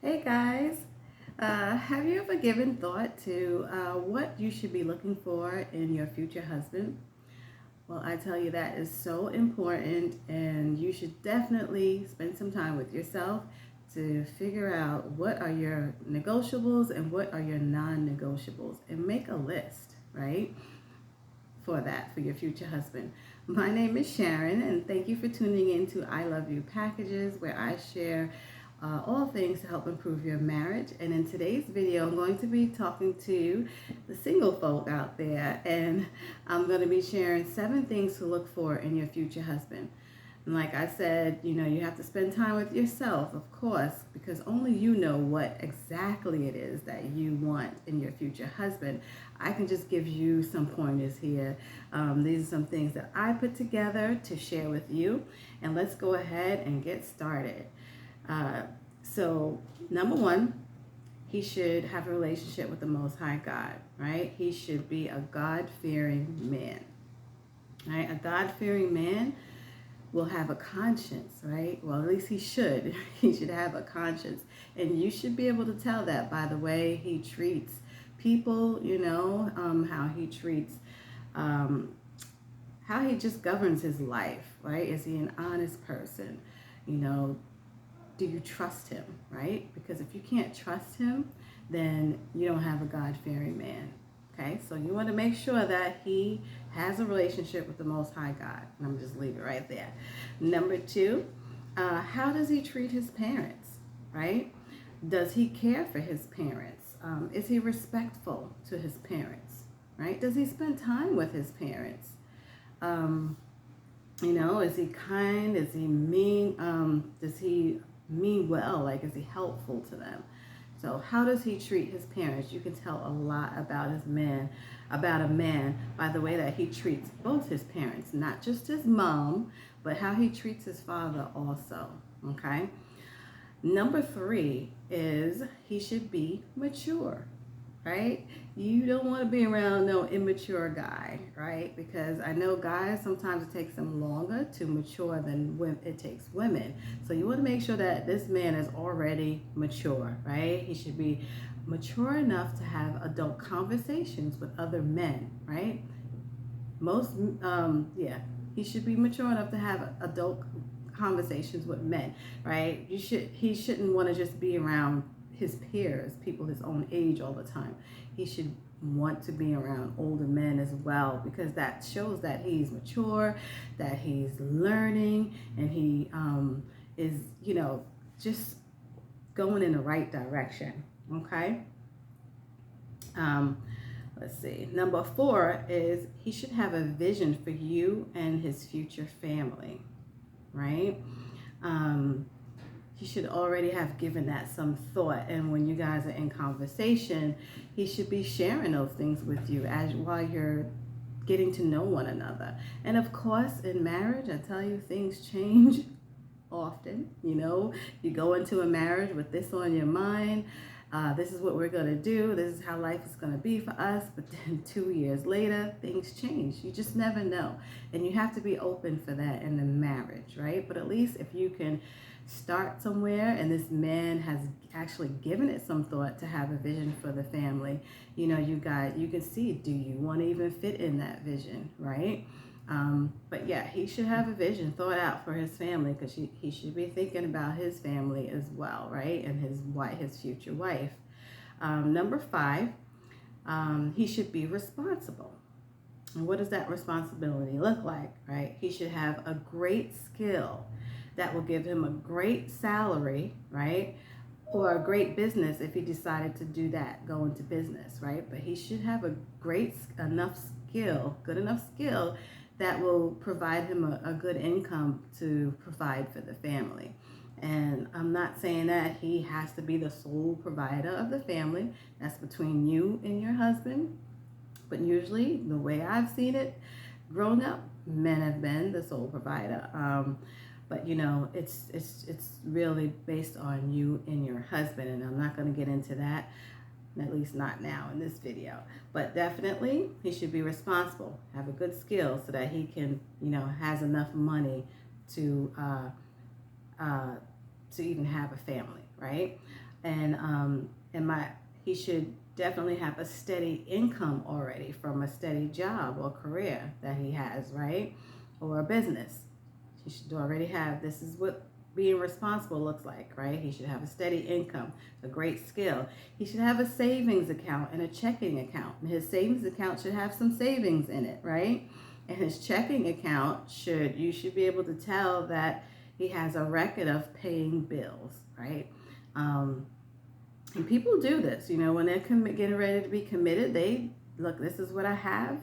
Hey guys, have you ever given thought to what you should be looking for in your future husband? Well, I tell you that is so important, and you should definitely spend some time with yourself to figure out what are your negotiables and what are your non negotiables, and make a list, right? For that, for your future husband. My name is Sharon, and thank you for tuning in to I Love You Packages, where I share all things to help improve your marriage. And in today's video, I'm going to be talking to the single folk out there, and I'm going to be sharing 7 things to look for in your future husband. And like I said, you have to spend time with yourself, of course, because only you know what exactly it is that you want in your future husband. I can just give you some pointers here. These are some things that I put together to share with you. And let's go ahead and get started. So, number one, he should have a relationship with the Most High God, right? He should be a God-fearing man, right? A God-fearing man will have a conscience, right? Well, at least he should. He should have a conscience. And you should be able to tell that by the way he treats people, how he treats, how he just governs his life, right? Is he an honest person? You know, do you trust him, right? Because if you can't trust him, then you don't have a God-fearing man. Okay, so you want to make sure that he has a relationship with the Most High God. And I'm just leave it right there. Number 2, how does he treat his parents, right? Does he care for his parents? Is he respectful to his parents, right? Does he spend time with his parents? Um, is he kind? Is he mean? Does he mean well? Like, is he helpful to them? So how does he treat his parents? You can tell a lot about a man by the way that he treats both his parents, not just his mom, but how he treats his father also. Okay. Number 3 is he should be mature, right? You don't want to be around no immature guy, right? Because I know guys, sometimes it takes them longer to mature than it takes women. So you want to make sure that this man is already mature, right? He should be mature enough to have adult conversations with other men, right? Most, he should be mature enough to have adult conversations with men, right? He shouldn't want to just be around his peers, people his own age all the time. He should want to be around older men as well, because that shows that he's mature, that he's learning, and he is, just going in the right direction. Okay. Um, let's see. Number 4 is he should have a vision for you and his future family, right? He should already have given that some thought, and when you guys are in conversation, he should be sharing those things with you as while you're getting to know one another. And of course, in marriage, I tell you, things change often. You go into a marriage with this on your mind. This is what we're going to do. This is how life is going to be for us. But then 2 years later, things change. You just never know. And you have to be open for that in the marriage, right? But at least if you can start somewhere and this man has actually given it some thought to have a vision for the family, you can see, do you want to even fit in that vision, right? But yeah, he should have a vision thought out for his family, because he should be thinking about his family as well, right? And his future wife. Number 5, he should be responsible. And what does that responsibility look like, right? He should have a great skill that will give him a great salary, right? Or a great business if he decided to do that, go into business, right? But he should have a good enough skill that will provide him a good income to provide for the family. And I'm not saying that he has to be the sole provider of the family. That's between you and your husband. But usually, the way I've seen it growing up, men have been the sole provider. But it's really based on you and your husband, and I'm not going to get into that, at least not now in this video. But definitely, he should be responsible, have a good skill, so that he can, has enough money to even have a family, right? And he should definitely have a steady income already from a steady job or career that he has, right? Or a business. He should already have, this is what being responsible looks like, right? He should have a steady income, a great skill. He should have a savings account and a checking account. And his savings account should have some savings in it, right? And his checking account you should be able to tell that he has a record of paying bills, right? And people do this, when they're getting ready to be committed, they look, this is what I have,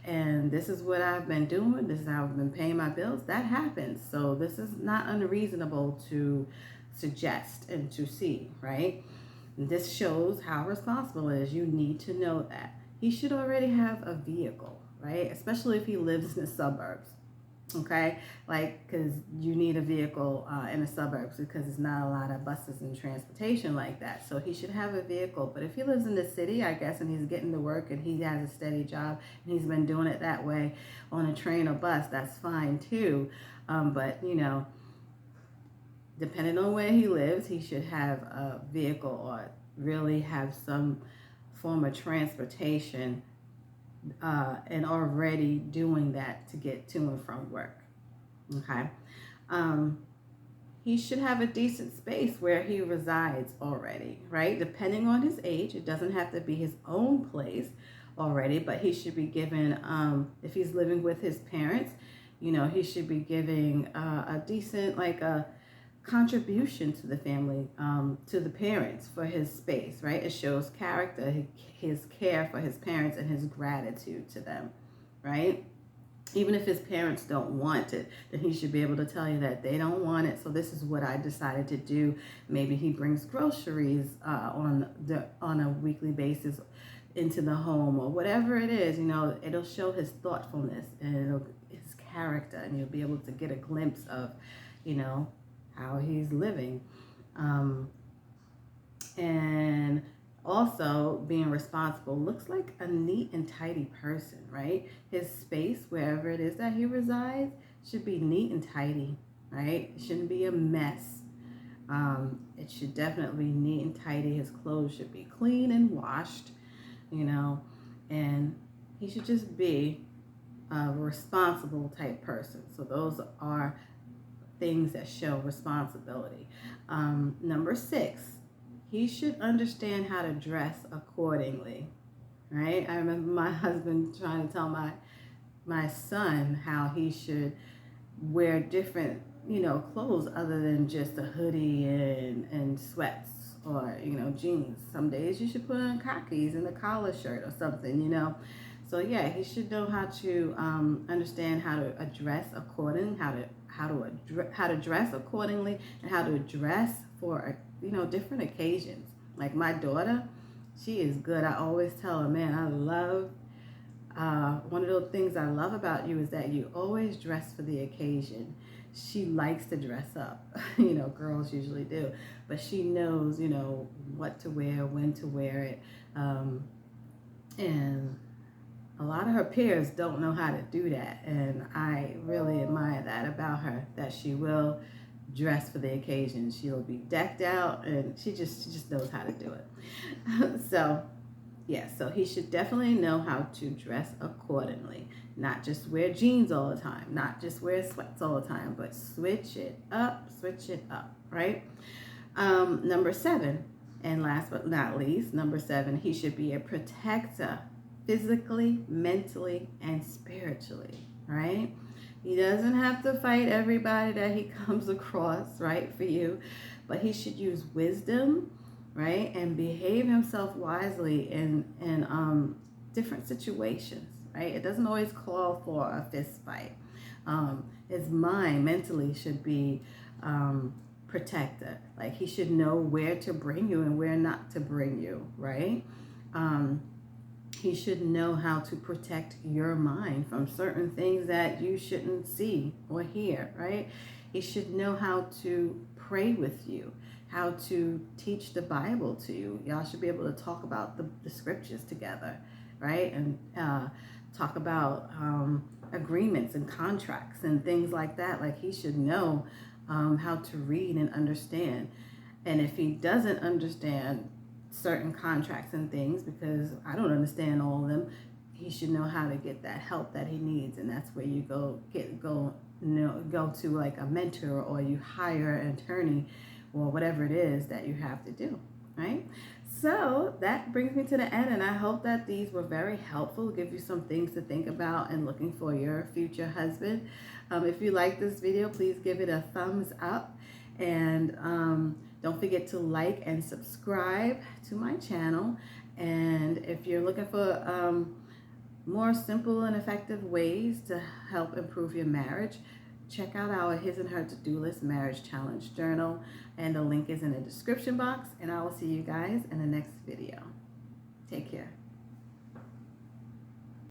and this is what I've been doing, this is how I've been paying my bills. That happens. So this is not unreasonable to suggest and to see, right? And this shows how responsible it is. You need to know that. He should already have a vehicle, right? Especially if he lives in the suburbs. Okay, because you need a vehicle in the suburbs because there's not a lot of buses and transportation like that. So he should have a vehicle. But if he lives in the city, I guess, and he's getting to work and he has a steady job and he's been doing it that way on a train or bus, that's fine too. But depending on where he lives, he should have a vehicle or really have some form of transportation and already doing that to get to and from work. Okay. He should have a decent space where he resides already, right? Depending on his age, it doesn't have to be his own place already, but he should be given, if he's living with his parents, he should be giving a decent, like a contribution to the family, to the parents for his space, right? It shows character, his care for his parents and his gratitude to them, right? Even if his parents don't want it, then he should be able to tell you that they don't want it. So this is what I decided to do. Maybe he brings groceries on a weekly basis into the home or whatever it is. It'll show his thoughtfulness and his character, and you'll be able to get a glimpse of, how he's living. And also being responsible looks like a neat and tidy person, right? His space, wherever it is that he resides, should be neat and tidy, right? It shouldn't be a mess. It should definitely be neat and tidy. His clothes should be clean and washed, and he should just be a responsible type person. So those are things that show responsibility. Number 6, he should understand how to dress accordingly, right? I remember my husband trying to tell my son how he should wear different, clothes other than just a hoodie and sweats or, jeans. Some days you should put on khakis and a collar shirt or something, So yeah, he should know how to understand how to dress accordingly, how to dress accordingly, and how to dress for different occasions. Like my daughter, she is good. I always tell her, man, I love one of those things I love about you is that you always dress for the occasion. She likes to dress up. Girls usually do, but she knows what to wear, when to wear it, and a lot of her peers don't know how to do that, and I really admire that about her, that she will dress for the occasion. She'll be decked out, and she just knows how to do it. So he should definitely know how to dress accordingly, not just wear jeans all the time, not just wear sweats all the time, but switch it up, right? Number 7, and last but not least, number 7, he should be a protector physically, mentally, and spiritually, right? He doesn't have to fight everybody that he comes across, right, for you, but he should use wisdom, right, and behave himself wisely in different situations, right? It doesn't always call for a fist fight. His mind mentally should be protected. Like he should know where to bring you and where not to bring you, right? He should know how to protect your mind from certain things that you shouldn't see or hear, right? He should know how to pray with you, how to teach the Bible to you. Y'all should be able to talk about the scriptures together, right? And talk about agreements and contracts and things like that. Like he should know how to read and understand. And if he doesn't understand certain contracts and things, because I don't understand all of them, he should know how to get that help that he needs. And that's where you go to like a mentor, or you hire an attorney, or whatever it is that you have to do, right? So that brings me to the end, and I hope that these were very helpful, give you some things to think about and looking for your future husband. If you like this video, please give it a thumbs up, and don't forget to like and subscribe to my channel. And if you're looking for more simple and effective ways to help improve your marriage, check out our His and Her To-Do List Marriage Challenge Journal, and the link is in the description box. And I will see you guys in the next video. Take care.